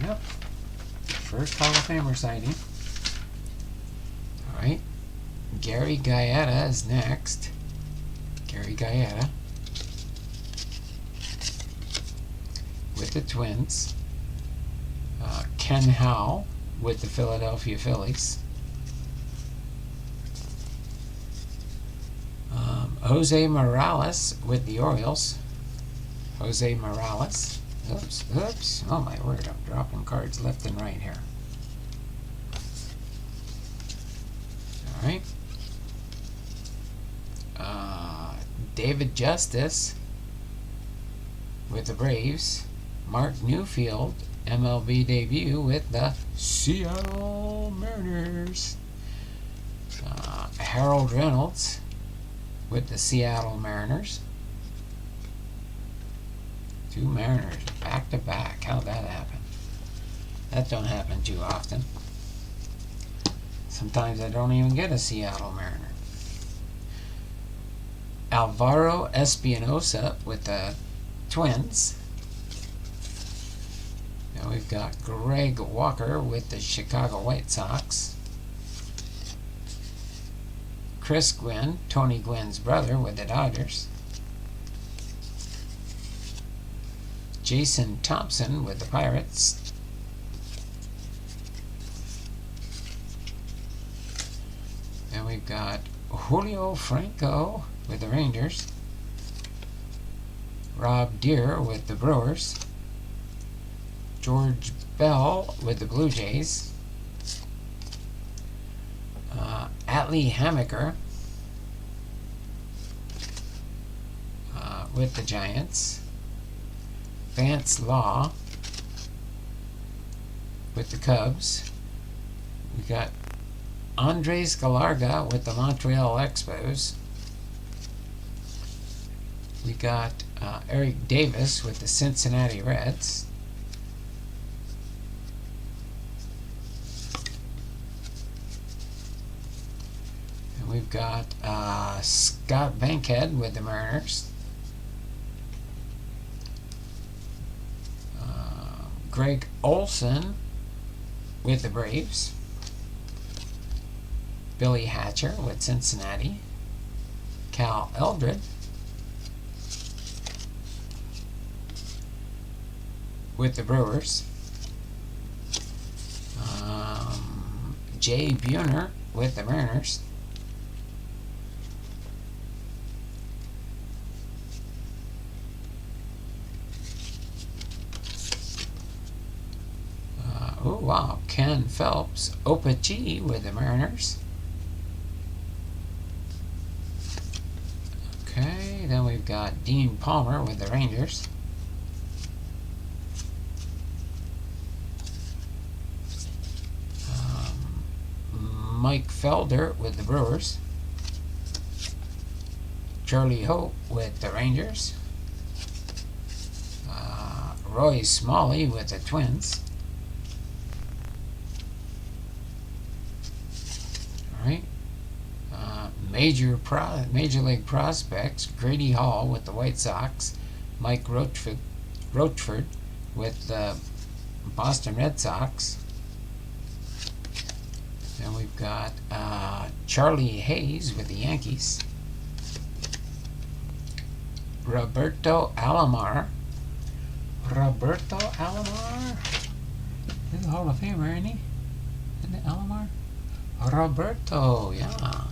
Yep. First Hall of Famer sighting. Alright. Gary Gaeta is next. Gary Gaeta with the Twins. Ken Howe with the Philadelphia Phillies. Jose Morales with the Orioles. Jose Morales. Oops, oops. Oh my word, I'm dropping cards left and right here. Alright. David Justice with the Braves. Mark Newfield, MLB debut with the Seattle Mariners. Harold Reynolds with the Seattle Mariners. Two Mariners back to back. How'd that happen? That don't happen too often. Sometimes I don't even get a Seattle Mariner. Alvaro Espinosa with the Twins. Now we've got Greg Walker with the Chicago White Sox. Chris Gwynn, Tony Gwynn's brother, with the Dodgers. Jason Thompson with the Pirates. And we've got Julio Franco with the Rangers. Rob Deere with the Brewers. George Bell with the Blue Jays. Atlee Hammaker with the Giants. Vance Law with the Cubs. We got Andres Galarga with the Montreal Expos. We got Eric Davis with the Cincinnati Reds. And we've got Scott Bankhead with the Mariners. Greg Olson with the Braves. Billy Hatcher with Cincinnati. Cal Eldred with the Brewers. Jay Buhner with the Mariners. Oh wow, Ken Phelps, Opa-Chi with the Mariners. Okay, then we've got Dean Palmer with the Rangers. Mike Felder with the Brewers. Charlie Hope with the Rangers. Roy Smalley with the Twins. Alright. Major League prospects, Grady Hall with the White Sox. Mike Roachford with the Boston Red Sox. Then we've got Charlie Hayes with the Yankees. Roberto Alomar. He's a Hall of Famer, isn't he? Isn't it Alomar? Roberto, yeah.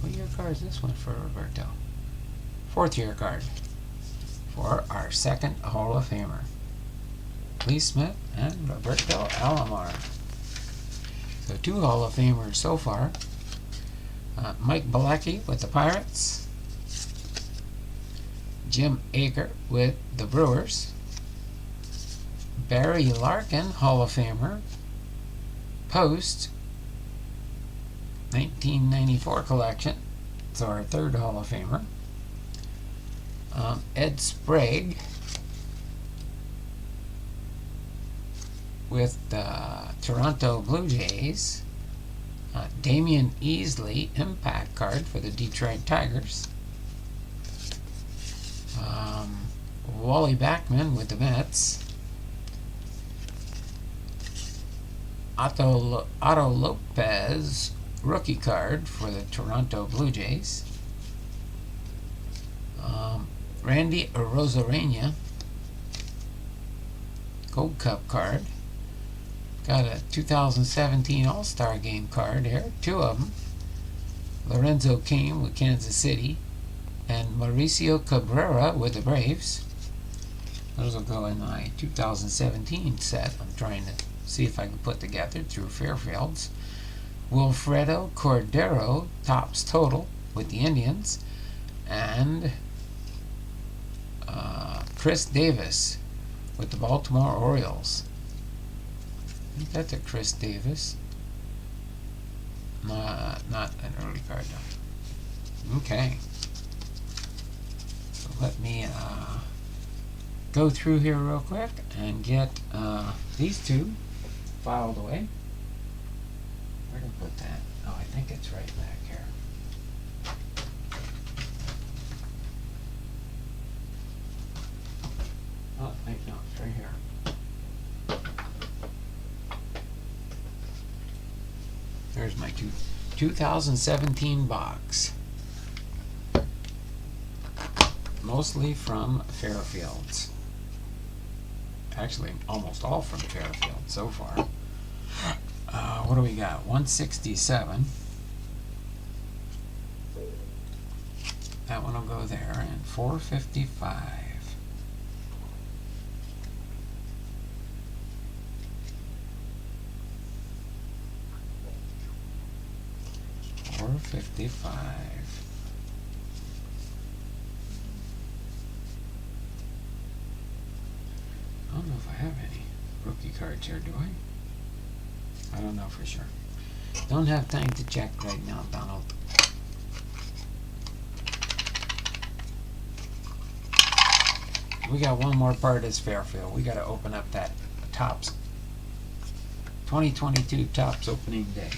What year card is this one for Roberto? 4th year card for our 2nd Hall of Famer. Lee Smith and Roberto Alomar. So 2 Hall of Famers so far. Mike Bilecki with the Pirates. Jim Aker with the Brewers. Barry Larkin, Hall of Famer. Post 1994 collection. So our 3rd Hall of Famer. Ed Sprague with the Toronto Blue Jays. Damian Easley, impact card for the Detroit Tigers. Wally Backman with the Mets. Otto Lopez, rookie card for the Toronto Blue Jays. Randy Arozarena, Gold Cup card. Got a 2017 All-Star Game card here, 2 of them. Lorenzo Cain with Kansas City, and Mauricio Cabrera with the Braves. Those will go in my 2017 set. I'm trying to see if I can put together through Fairfields. Wilfredo Cordero, tops total with the Indians, and Chris Davis with the Baltimore Orioles. I think that's a Chris Davis. Not an early card though. Okay. So let me go through here real quick and get these 2 filed away. Where did I put that? Oh, I think it's right back here. Oh, wait, no, it's right here. There's my 2017 box. Mostly from Fairfields. Actually, almost all from Fairfield so far. What do we got? 167. That one will go there. And 455. 455. I don't know if I have any rookie cards here, do I? I don't know for sure. Don't have time to check right now, Donald. We got one more part as Fairfield. We got to open up that Topps 2022 Topps opening day.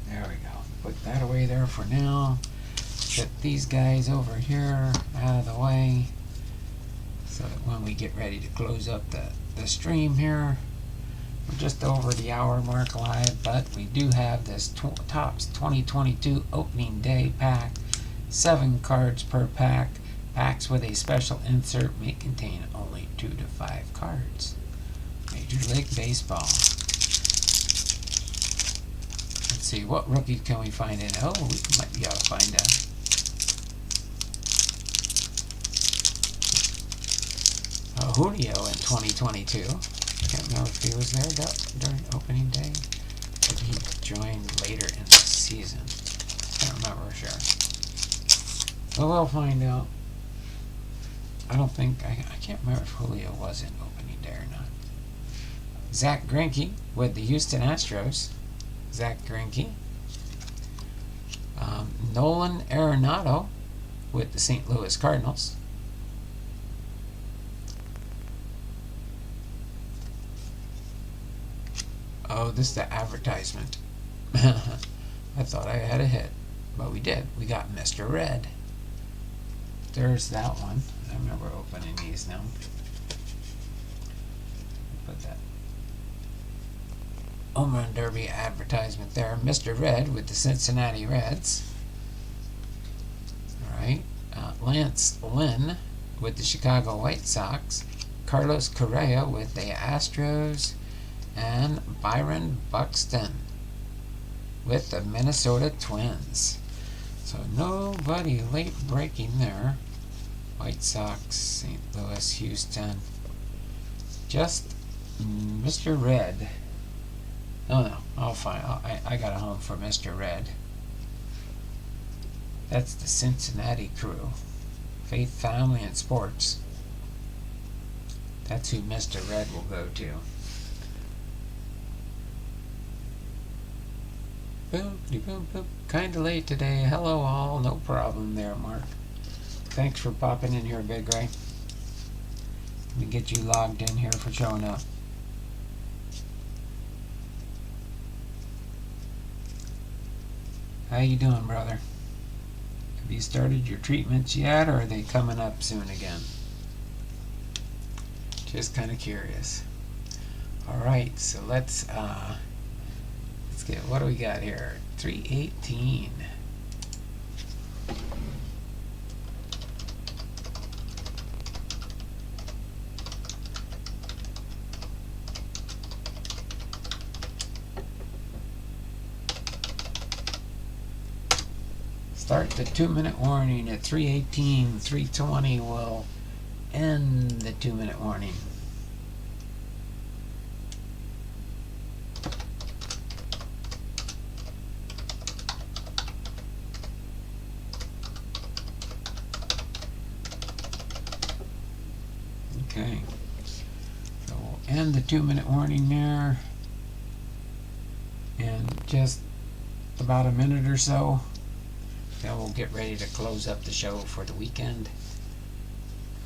There we go. Put that away there for now. Get these guys over here out of the way so that when we get ready to close up the stream here, we're just over the hour mark live, but we do have this Topps 2022 opening day pack, 7 cards per pack, Packs with a special insert may contain only 2 to 5 cards. Major League Baseball. Let's see, what rookie can we find in? Oh, we might be able to find a Julio in 2022. Can't remember if he was there during opening day. Maybe he joined later in the season. Can't remember for sure. But we'll find out. I don't think, I can't remember if Julio was in opening day or not. Zach Greinke with the Houston Astros. Zach Greinke. Nolan Arenado with the St. Louis Cardinals. Oh, this is the advertisement. I thought I had a hit, but we did. We got Mr. Red. There's that one. I remember opening these now. Put that Home Run Derby advertisement there. Mr. Red with the Cincinnati Reds. Alright. Lance Lynn with the Chicago White Sox. Carlos Correa with the Astros. And Byron Buxton with the Minnesota Twins. So nobody late breaking there. White Sox, St. Louis, Houston. Just Mr. Red. Oh no, I'll find. I got a home for Mr. Red. That's the Cincinnati crew. Faith, family, and sports. That's who Mr. Red will go to. Boom, boom, boom. Kinda late today. Hello all. No problem there, Mark. Thanks for popping in here, Big Ray. Let me get you logged in here for showing up. How you doing, brother? Have you started your treatments yet, or are they coming up soon again? Just kind of curious. All right, so let's get, what do we got here? 318. Start the 2-minute warning at 318. 320 will end the 2-minute warning. Okay, so we'll end the 2-minute warning there in just about a minute or so. Then we'll get ready to close up the show for the weekend.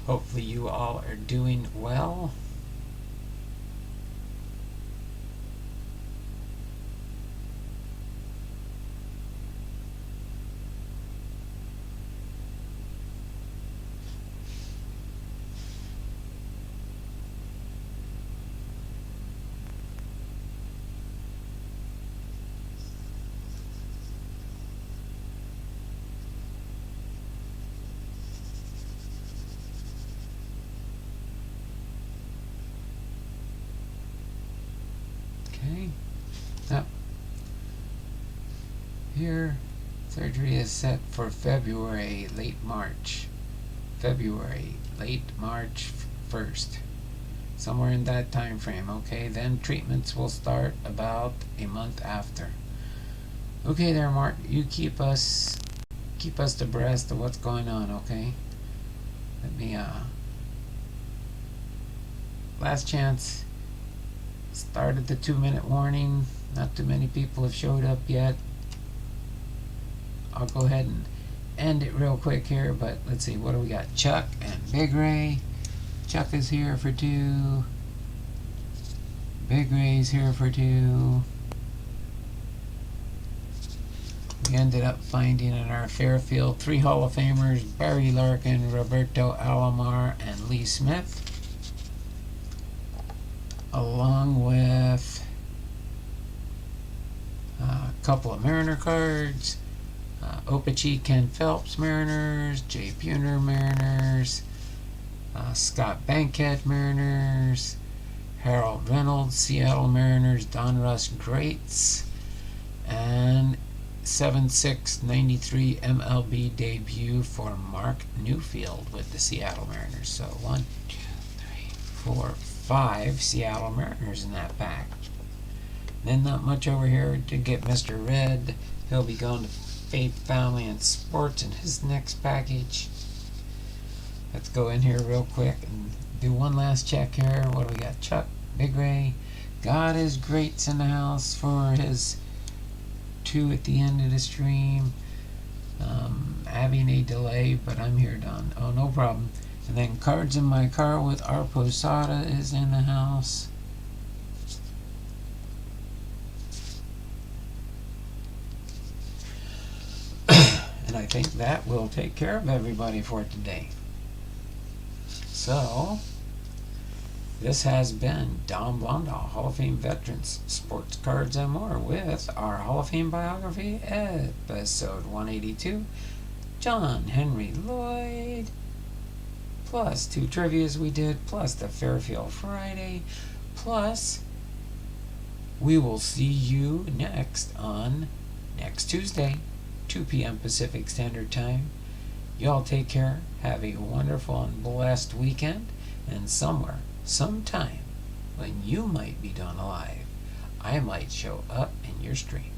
Hopefully you all are doing well. Up here, surgery is set for February, late March 1st, somewhere in that time frame. Okay, then treatments will start about a month after. Okay there, Mark, you keep us abreast of what's going on. Okay, let me last chance. Started the 2-minute warning. Not too many people have showed up yet. I'll go ahead and end it real quick here, but let's see, what do we got? Chuck and Big Ray. Chuck is here for 2. Big Ray's here for 2. We ended up finding in our Fairfield 3 Hall of Famers, Barry Larkin, Roberto Alomar, and Lee Smith, along with a couple of Mariner cards, Opachi Ken Phelps Mariners, Jay Buhner Mariners, Scott Bankhead Mariners, Harold Reynolds Seattle Mariners, Donruss Greats, and 7/6/93 MLB debut for Mark Newfield with the Seattle Mariners. So 1, 2, 3, 4, 5 Seattle Mariners in that pack. Then not much over here to get Mr. Red. He'll be going to Faith, Family, and Sports in his next package. Let's go in here real quick and do one last check here. What do we got? Chuck, Big Ray, God is Greats in the house for his 2 at the end of the stream. Having a delay, but I'm here, Don. Oh, no problem. And then Cards in My Car with our Posada is in the house. And I think that will take care of everybody for today. So, this has been Don Blondal, Hall of Fame Veterans, Sports Cards and More, with our Hall of Fame Biography, episode 182, John Henry Lloyd, plus 2 trivias we did, plus the Fairfield Friday, plus we will see you next Tuesday, 2 p.m. Pacific Standard Time. Y'all take care. Have a wonderful and blessed weekend. And sometime, when you might be done alive, I might show up in your stream.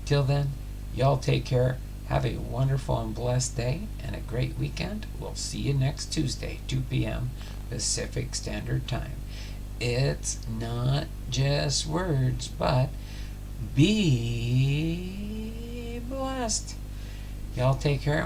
Till then, y'all take care. Have a wonderful and blessed day and a great weekend. We'll see you next Tuesday, 2 p.m. Pacific Standard Time. It's not just words, but be blessed. Y'all take care.